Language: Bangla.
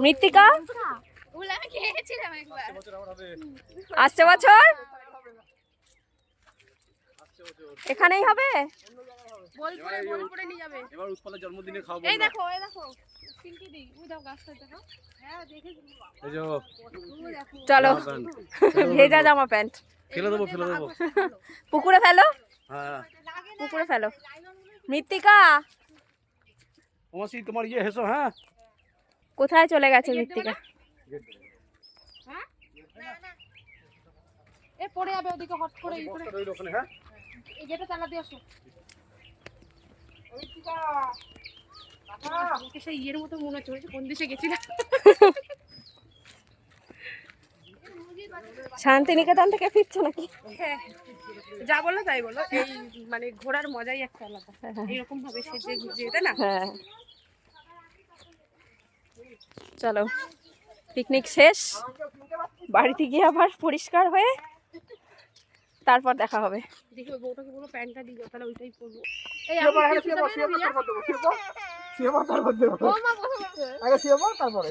মৃত্তিকা আসছে বছর এখানেই হবে। জন্মদিনে খাওয়াবো। চলো ভেজা জামা প্যান্ট ফেলে দেবো পুকুরে ফেলো, হ্যাঁ। পুকুরে ফেলো। মৃত্তিকা ওমাসি তোমার ইয়ে হেসো। হ্যাঁ কোথায় চলে গেছে মৃত্তিকা? এ পড়ে যাবে ওদিকে হট করে ওখানে। হ্যাঁ এই গেটটা চালা দিয়ে আসো। সেই ইয়ের মতো মনে হচ্ছে কোন দেশে গেছিলাম। শান্তিনিকেতন থেকে ফিরছো নাকি? হ্যাঁ যা বলো তাই বলো, এই মানে ঘোরার মজাই একটা আলাদা। এরকম ভাবে সেজে গুজে, তাই না? হ্যাঁ চলো পিকনিক শেষ, বাড়িতে গিয়ে আবার পরিষ্কার হয়ে তারপর দেখা হবে। দেখি ওই বউটাকে বলো প্যান্টটা দিয়ে তাহলে ওইটাই পরবো। তারপরে